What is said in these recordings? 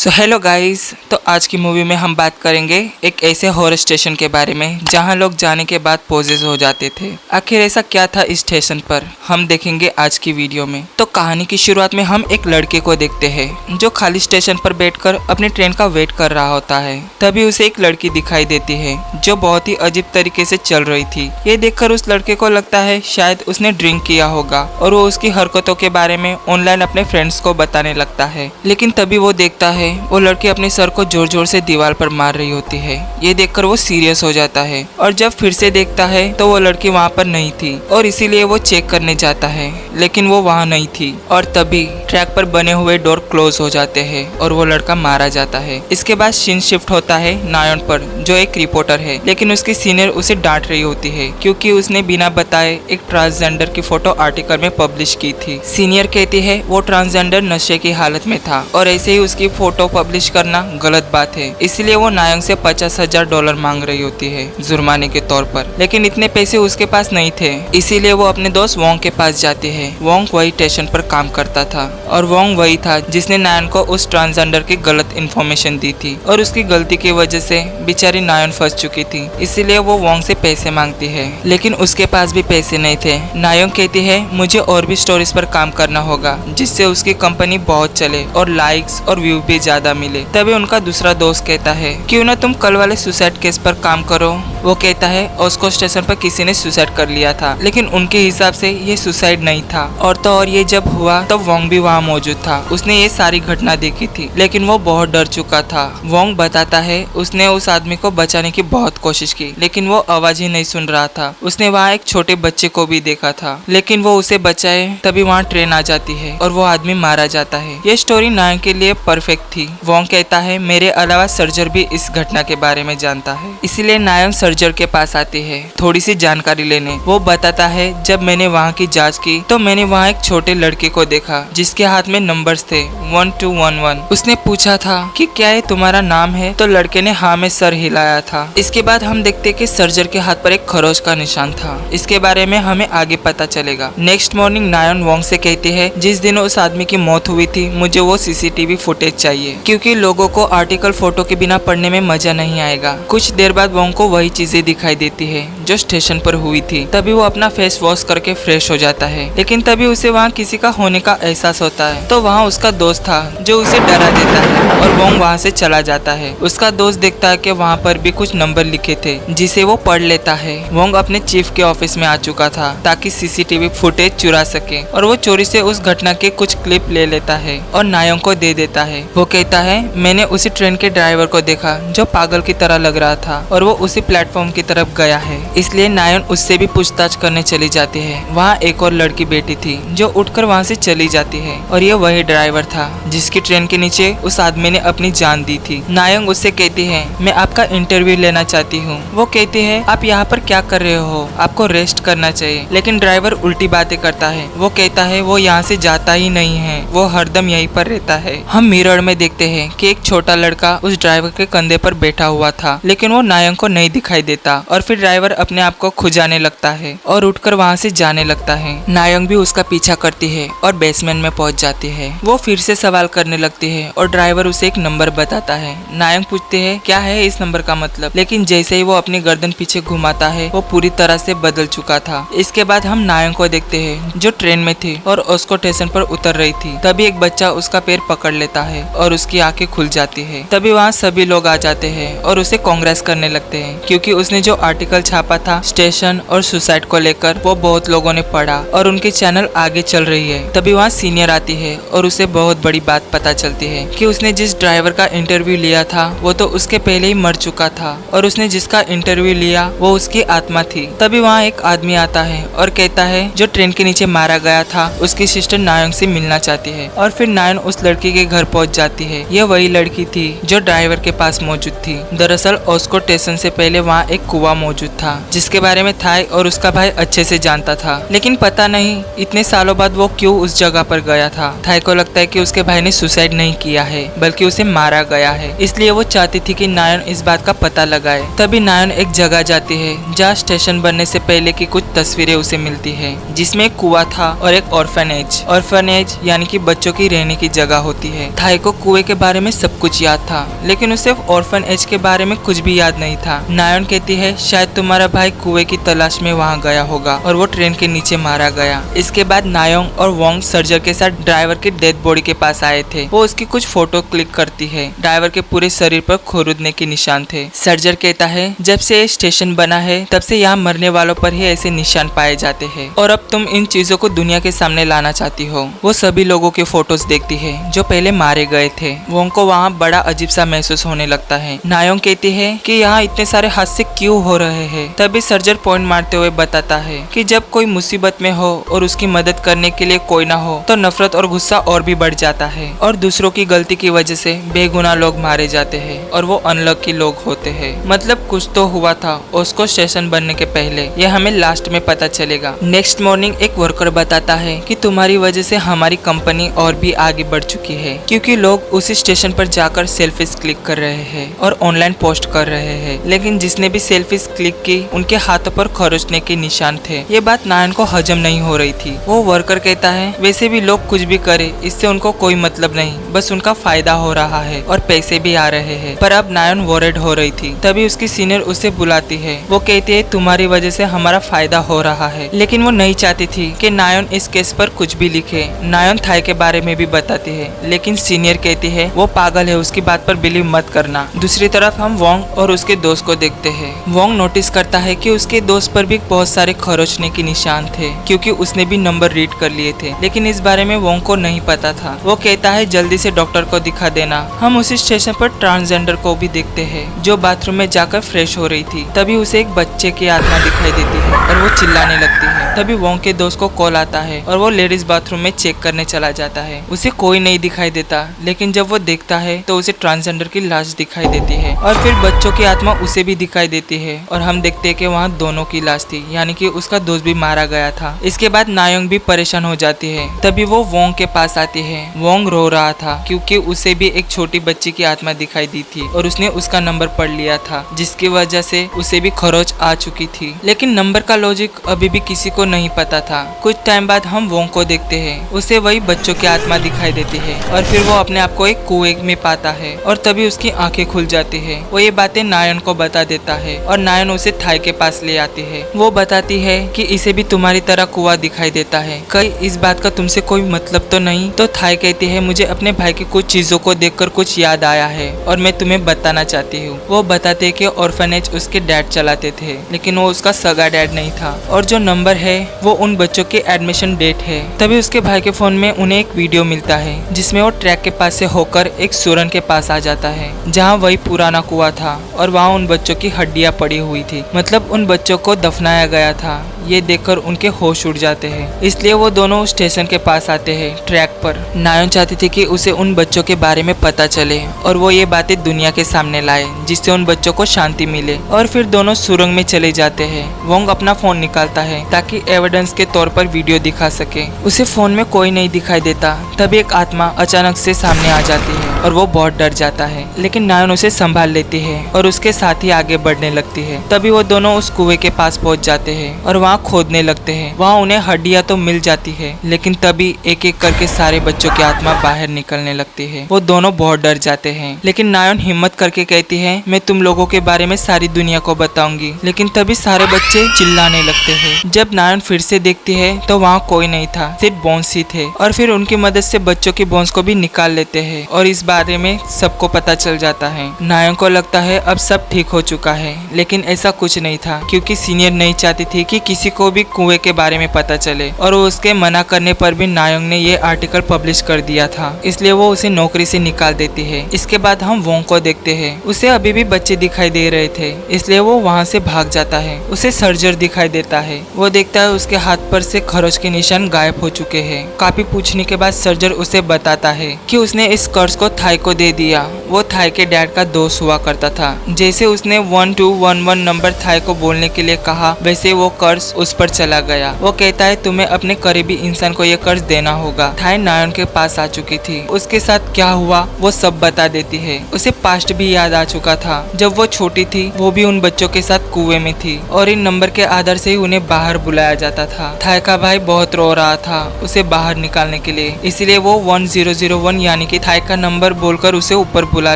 Hello guys, तो आज की मूवी में हम बात करेंगे एक ऐसे हॉरर स्टेशन के बारे में जहां लोग जाने के बाद पोजेस हो जाते थे। आखिर ऐसा क्या था इस स्टेशन पर, हम देखेंगे आज की वीडियो में। तो कहानी की शुरुआत में हम एक लड़के को देखते हैं जो खाली स्टेशन पर बैठकर अपनी ट्रेन का वेट कर रहा होता है। तभी उसे एक लड़की दिखाई देती है जो बहुत ही अजीब तरीके से चल रही थी। ये देखकर उस लड़के को लगता है शायद उसने ड्रिंक किया होगा और वो उसकी हरकतों के बारे में ऑनलाइन अपने फ्रेंड्स को बताने लगता है। लेकिन तभी वो देखता है वो लड़की अपने सर को जोर जोर से दीवार पर मार रही होती है। ये देखकर वो सीरियस हो जाता है और जब फिर से देखता है तो वो लड़की वहाँ पर नहीं थी और इसीलिए वो चेक करने जाता है, लेकिन वो वहाँ नहीं थी। और तभी ट्रैक पर बने हुए डोर क्लोज हो जाते हैं और वो लड़का मारा जाता है। इसके बाद सीन शिफ्ट होता है नायन पर, जो एक रिपोर्टर है, लेकिन उसकी सीनियर उसे डांट रही होती है क्योंकि उसने बिना बताए एक ट्रांसजेंडर की फोटो आर्टिकल में पब्लिश की थी। सीनियर कहती है वो ट्रांसजेंडर नशे की हालत में था और ऐसे ही उसकी फोटो पब्लिश करना गलत बात है, इसलिए वो नायंग से $50,000 मांग रही होती है जुर्माने के तौर पर। लेकिन इतने पैसे उसके पास नहीं थे, इसीलिए वो अपने दोस्त वोंग के पास जाती है। वोंग वही स्टेशन पर काम करता था और वोंग वही था जिसने नायन को उस ट्रांसजेंडर की गलत इन्फॉर्मेशन दी थी और उसकी गलती की वजह से बेचारी नायन फंस चुकी थी, इसीलिए वो वोंग से पैसे मांगती है। लेकिन उसके पास भी पैसे नहीं थे। नायंग कहती है मुझे और भी स्टोरीज पर काम करना होगा जिससे उसकी कंपनी बहुत चले और लाइक्स और व्यू भी ज्यादा मिले। तभी उनका दूसरा दोस्त कहता है क्यों ना तुम कल वाले सुसाइड केस पर काम करो। वो कहता है ऑस्को स्टेशन पर किसी ने सुसाइड कर लिया था, लेकिन उनके हिसाब से ये सुसाइड नहीं था। और तो और ये जब हुआ तब वोंग भी वहाँ मौजूद था। उसने ये सारी घटना देखी थी, लेकिन वो बहुत डर चुका था। वोंग बताता है उसने उस आदमी को बचाने की बहुत कोशिश की, लेकिन वो आवाज ही नहीं सुन रहा था। उसने वहाँ एक छोटे बच्चे को भी देखा था, लेकिन वो उसे बचाए। तभी वहाँ ट्रेन आ जाती है और वो आदमी मारा जाता है। ये स्टोरी नायन के लिए परफेक्ट थी। वोंग कहता है मेरे अलावा सर्जर भी इस घटना के बारे में जानता है, इसीलिए नायन सर्जर के पास आती है थोड़ी सी जानकारी लेने। वो बताता है जब मैंने वहाँ की जांच की तो मैंने वहाँ एक छोटे लड़के को देखा जिसके हाथ में नंबर्स थे 1211। उसने पूछा था कि क्या ये तुम्हारा नाम है, तो लड़के ने हाँ में सर हिलाया था। इसके बाद हम देखते कि सर्जर के हाथ पर एक खरोच का निशान था। इसके बारे में हमें आगे पता चलेगा। नेक्स्ट मॉर्निंग नायन वोंग से कहती है जिस दिन उस आदमी की मौत हुई थी मुझे वो सीसीटीवी फुटेज चाहिए, क्योंकि लोगों को आर्टिकल फोटो के बिना पढ़ने में मजा नहीं आएगा। कुछ देर बाद वोंग को वही चीजें दिखाई देती है जो स्टेशन पर हुई थी। तभी वो अपना फेस वॉश करके फ्रेश हो जाता है, लेकिन तभी उसे वहाँ किसी का होने का एहसास होता है। तो वहाँ उसका दोस्त था जो उसे डरा देता है और वोंग वहाँ से चला जाता है। उसका दोस्त देखता है कि वहाँ पर भी कुछ नंबर लिखे थे जिसे वो पढ़ लेता है। वोंग अपने चीफ के ऑफिस में आ चुका था ताकि सीसीटीवी फुटेज चुरा सके और वो चोरी से उस घटना के कुछ क्लिप ले लेता है और नायंग को दे देता है। वो कहता है मैंने उसी ट्रेन के ड्राइवर को देखा जो पागल की तरह लग रहा था और वो उसी प्लेटफॉर्म की तरफ गया है, इसलिए नायन उससे भी पूछताछ करने चली जाती है। वहाँ एक और लड़की बैठी थी जो उठकर वहाँ से चली जाती है और ये वही ड्राइवर था जिसकी ट्रेन के नीचे उस आदमी ने अपनी जान दी थी। नायंग उससे कहती है मैं आपका इंटरव्यू लेना चाहती हूँ। वो कहती है आप यहाँ पर क्या कर रहे हो, आपको रेस्ट करना चाहिए। लेकिन ड्राइवर उल्टी बातें करता है। वो कहता है वो यहाँ से जाता ही नहीं है, वो हरदम यहीं पर रहता है। हम मिरर में देखते हैं कि एक छोटा लड़का उस ड्राइवर के कंधे पर बैठा हुआ था, लेकिन वो नायंग को नहीं दिखाई देता और फिर ड्राइवर अपने आप को खुजाने लगता है और उठकर वहाँ से जाने लगता है। नायंग भी उसका पीछा करती है और बेसमेंट में पहुँच जाती है। वो फिर से सवाल करने लगती है और ड्राइवर उसे एक नंबर बताता है। नायंग पूछते है क्या है इस नंबर का मतलब, लेकिन जैसे ही वो अपनी गर्दन पीछे घुमाता है वो पूरी तरह से बदल चुका था। इसके बाद हम नायंग को देखते हैं जो ट्रेन में थी और ऑस्को स्टेशन पर उतर रही थी। तभी एक बच्चा उसका पैर पकड़ लेता है और उसकी आंखें खुल जाती है। तभी वहाँ सभी लोग आ जाते हैं और उसे कांग्रेस करने लगते हैं क्योंकि उसने जो आर्टिकल छापा था स्टेशन और सुसाइड को लेकर वो बहुत लोगों ने पढ़ा और उनकी चैनल आगे चल रही है। तभी वहाँ सीनियर आती है और उसे बहुत बड़ी बात पता चलती है कि उसने जिस ड्राइवर का इंटरव्यू लिया था वो तो उसके पहले ही मर चुका था और उसने जिसका इंटरव्यू लिया वो उसकी आत्मा थी। तभी वहाँ एक आदमी आता है और कहता है जो ट्रेन के नीचे मारा गया था उसकी सिस्टर नायंग से मिलना चाहती है और फिर नायन उस लड़की के घर पहुँच जाती है। यह वही लड़की थी जो ड्राइवर के पास मौजूद थी। दरअसल ऑस्को स्टेशन से पहले वहाँ एक कुआं मौजूद था जिसके बारे में थाई और उसका भाई अच्छे से जानता था। लेकिन पता नहीं इतने सालों बाद वो क्यों उस जगह पर गया था। थाई को लगता है कि उसके भाई ने सुसाइड नहीं किया है बल्कि उसे मारा गया है, इसलिए वो चाहती थी कि नायन इस बात का पता लगाए। तभी नायन एक जगह जाती है जहाँ स्टेशन बनने से पहले की कुछ तस्वीरें उसे मिलती है, जिसमें एक कुआं था और एक ऑर्फनेज यानी कि बच्चों की रहने की जगह होती है। थाई को कुएं के बारे में सब कुछ याद था, लेकिन उसे ऑर्फनेज के बारे में कुछ भी याद नहीं था। नायन कहती है शायद तुम्हारा भाई कुएं की तलाश में वहाँ गया होगा और वो ट्रेन के नीचे मारा गया। इसके बाद नायोंग और वोंग सर्जर के साथ ड्राइवर की डेड बॉडी के पास आए थे। वो उसकी कुछ फोटो क्लिक करती है। ड्राइवर के पूरे शरीर पर खुरुदने के निशान थे। सर्जर कहता है जब से ये स्टेशन बना है तब से यहाँ मरने वालों पर ही ऐसे निशान पाए जाते हैं और अब तुम इन चीजों को दुनिया के सामने लाना चाहती हो। वो सभी लोगों के फोटोज देखती है जो पहले मारे गए थे। वोंग को वहाँ बड़ा अजीब सा महसूस होने लगता है। नायोंग कहती है कि यहाँ इतने सारे हादसे क्यों हो रहे हैं। तभी सर्जर पॉइंट मारते हुए बताता है कि जब कोई मुसीबत में हो और उसकी मदद करने के लिए कोई ना हो तो नफरत और गुस्सा और भी बढ़ जाता है और दूसरों की गलती की वजह से बेगुनाह लोग मारे जाते हैं और वो अनलकी लोग होते हैं। मतलब कुछ तो हुआ था उसको स्टेशन बनने के पहले, यह हमें लास्ट में पता चलेगा। नेक्स्ट मॉर्निंग एक वर्कर बताता है कि तुम्हारी वजह से हमारी कंपनी और भी आगे बढ़ चुकी है, क्योंकि लोग उसी स्टेशन पर जाकर सेल्फीज क्लिक कर रहे हैं और ऑनलाइन पोस्ट कर रहे हैं। लेकिन जिसने भी सेल्फीज क्लिक की उनके हाथों पर खरोचने के निशान थे। ये बात नायन को हजम नहीं हो रही थी। वो वर्कर कहता है वैसे भी लोग कुछ भी करे इससे उनको कोई मतलब नहीं, बस उनका फायदा हो रहा है और पैसे भी आ रहे हैं। पर अब नायन वॉरेड हो रही थी। तभी उसकी सीनियर उसे बुलाती है। वो कहती है तुम्हारी वजह से हमारा फायदा हो रहा है। लेकिन वो नहीं चाहती थी कि नायन इस केस पर कुछ भी लिखे। नायन थाई के बारे में भी बताती है, लेकिन सीनियर कहती है वो पागल है, उसकी बात पर बिलीव मत करना। दूसरी तरफ हम वोंग और उसके दोस्त को देखते हैं। वोंग नोटिस करता है कि उसके दोस्त पर भी बहुत सारे खरोचने के निशान थे, क्योंकि उसने भी नंबर रीड कर लिए थे। लेकिन इस बारे में वोंग को नहीं पता था। वो कहता है जल्दी से डॉक्टर को दिखा देना। हम उसी स्टेशन पर ट्रांसजेंडर को भी देखते हैं जो बाथरूम में जाकर फ्रेश हो रही थी। तभी उसे एक बच्चे की आत्मा दिखाई देती है और वो चिल्लाने लगती है। तभी वोंग के दोस्त को कॉल आता है और वो लेडीज बाथरूम में चेक करने चला जाता है। उसे कोई नहीं दिखाई देता, लेकिन जब वो देखता है तो उसे ट्रांसजेंडर की लाश दिखाई देती है और फिर बच्चों की आत्मा उसे भी दिखाई देती है और हम देखते हैं कि वहाँ दोनों की लाश थी, यानी कि उसका दोस्त भी मारा गया था। इसके बाद नायोंग भी परेशान हो जाती है। तभी वो वोंग के पास आती है। वोंग रो रहा था क्योंकि उसे भी एक छोटी बच्ची की आत्मा दिखाई दी थी और उसने उसका नंबर पढ़ लिया था, जिसकी वजह से उसे भी खरोच आ चुकी थी। लेकिन नंबर का लॉजिक अभी भी किसी को नहीं पता था। कुछ टाइम बाद हम वोंग को देखते हैं। उसे वही बच्चों की आत्मा दिखाई देती है और फिर वो अपने आप को एक कुएं में पाता है और तभी उसकी आंखें खुल जाती है। वो ये बातें नायन को बता देता है और नायन उसे थाई के पास ले आती है। वो बताती है कि इसे भी तुम्हारी तरह कुआं दिखाई देता है, कहीं इस बात का तुमसे कोई मतलब तो नहीं। तो थाई कहती है मुझे अपने भाई की कुछ चीजों को देखकर कुछ याद आया है और मैं तुम्हें बताना चाहती हूँ। वो बताते हैं कि ऑर्फनेज उसके डैड चलाते थे, लेकिन वो उसका सगा डैड नहीं था और जो नंबर है वो उन बच्चों की एडमिशन डेट है। तभी उसके भाई के फोन में उन्हें एक वीडियो मिलता है जिसमें वो ट्रैक के पास से होकर एक सुरंग के पास आ जाता है जहाँ वही पुराना कुआं था और वहाँ उन बच्चों की हड्डियां पड़ी हुई थी, मतलब उन बच्चों को दफनाया गया था। ये देखकर उनके होश उड़ जाते हैं, इसलिए वो दोनों स्टेशन के पास आते हैं ट्रैक पर। नायोन चाहती थी कि उसे उन बच्चों के बारे में पता चले और वो ये बातें दुनिया के सामने लाए जिससे उन बच्चों को शांति मिले और फिर दोनों सुरंग में चले जाते हैं। वोंग अपना फोन निकालता है ताकि एविडेंस के तौर पर वीडियो दिखा सके। उसे फोन में कोई नहीं दिखाई देता। तभी एक आत्मा अचानक से सामने आ जाती है और वो बहुत डर जाता है, लेकिन नायन उसे संभाल लेती है और उसके साथ ही आगे बढ़ने लगती है। तभी वो दोनों उस कुएं के पास पहुंच जाते हैं और वहाँ खोदने लगते हैं। वहाँ उन्हें हड्डियां तो मिल जाती है, लेकिन तभी एक एक करके सारे बच्चों की आत्मा बाहर निकलने लगती है। वो दोनों बहुत डर जाते हैं, लेकिन नायन हिम्मत करके कहती है मैं तुम लोगों के बारे में सारी दुनिया को बताऊंगी। लेकिन तभी सारे बच्चे चिल्लाने लगते हैं। जब नायन फिर से देखती है तो वहाँ कोई नहीं था, सिर्फ बोन्स ही थे और फिर उनकी मदद से बच्चों की बोन्स को भी निकाल लेते हैं और इस बारे में सबको पता चल जाता है। नायन को लगता है अब सब ठीक हो चुका है, लेकिन ऐसा कुछ नहीं था क्योंकि सीनियर नहीं चाहती थी कि किसी किसी को भी कुएं के बारे में पता चले, और उसके मना करने पर भी नायोंग ने ये आर्टिकल पब्लिश कर दिया था, इसलिए वो उसे नौकरी से निकाल देती है। इसके बाद हम वोंग को देखते हैं। उसे अभी भी बच्चे दिखाई दे रहे थे, इसलिए वो वहाँ से भाग जाता है। उसे सर्जर दिखाई देता है। वो देखता है उसके हाथ पर से खरोच के निशान गायब हो चुके हैं। काफी पूछने के बाद सर्जर उसे बताता है कि उसने इस कर्स को थाई को दे दिया। वो थाई के डैड का दोस्त हुआ करता था। जैसे उसने 1211 नंबर थाई को बोलने के लिए कहा, वैसे वो कर्स उस पर चला गया। वो कहता है तुम्हें अपने करीबी इंसान को ये कर्ज देना होगा। थाई नायोंग के पास आ चुकी थी। उसके साथ क्या हुआ वो सब बता देती है। उसे पास्ट भी याद आ चुका था। जब वो छोटी थी वो भी उन बच्चों के साथ कुएं में थी, और इन नंबर के आधार से ही उन्हें बाहर बुलाया जाता था। थाई का भाई बहुत रो रहा था उसे बाहर निकालने के लिए, इसलिए वो 1001 यानी कि थाई का नंबर बोलकर उसे ऊपर बुला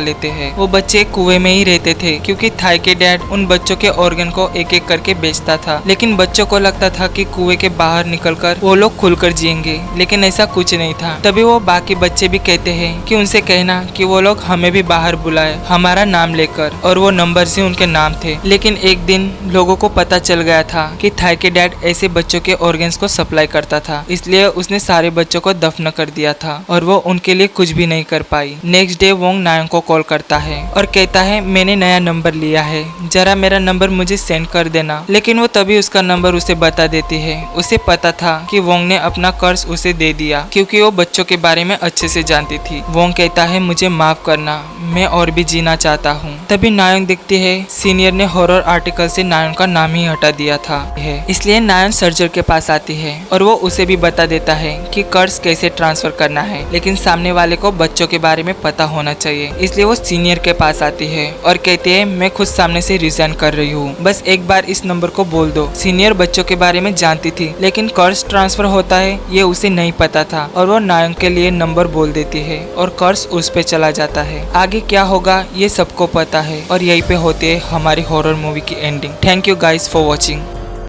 लेते हैं। वो बच्चे कुएं में ही रहते थे, क्योंकि थाई के डैड उन बच्चों के ऑर्गन को एक एक करके बेचता था। लेकिन बच्चों को लगता था कि कुएं के बाहर निकलकर वो लोग खुलकर जिएंगे, लेकिन ऐसा कुछ नहीं था। तभी वो बाकी बच्चे भी कहते हैं कि उनसे कहना कि वो लोग हमें भी बाहर बुलाए हमारा नाम लेकर, और वो नंबर से उनके नाम थे। लेकिन एक दिन लोगों को पता चल गया था कि थाई के डैड ऐसे बच्चों के ऑर्गन्स को सप्लाई करता था, इसलिए उसने सारे बच्चों को दफन कर दिया था, और वो उनके लिए कुछ भी नहीं कर पाई। नेक्स्ट डे वोंग नायोंग को कॉल करता है और कहता है मैंने नया नंबर लिया है, जरा मेरा नंबर मुझे सेंड कर देना। लेकिन वो तभी उसका नंबर उसे बता देती है। उसे पता था कि वोंग ने अपना कर्ज उसे दे दिया, क्योंकि वो बच्चों के बारे में अच्छे से जानती थी। वोंग कहता है मुझे माफ करना, मैं और भी जीना चाहता हूँ। तभी नायोंग देखती है सीनियर ने हॉरर आर्टिकल से नायोंग का नाम ही हटा दिया था, इसलिए नायोंग सर्जर के पास आती है और वो उसे भी बता देता है कि कर्ज कैसे ट्रांसफर करना है, लेकिन सामने वाले को बच्चों के बारे में पता होना चाहिए। इसलिए वो सीनियर के पास आती है और कहती है मैं खुद सामने से रिजाइन कर रही हूँ, बस एक बार इस नंबर को बोल दो। सीनियर बच्चों के बारे में जानती थी, लेकिन कर्ज ट्रांसफर होता है ये उसे नहीं पता था, और वो नायोंग के लिए नंबर बोल देती है और कर्ज उस पे चला जाता है। आगे क्या होगा ये सबको पता है, और यहीं पे होती है हमारी हॉरर मूवी की ending. Thank you guys for watching.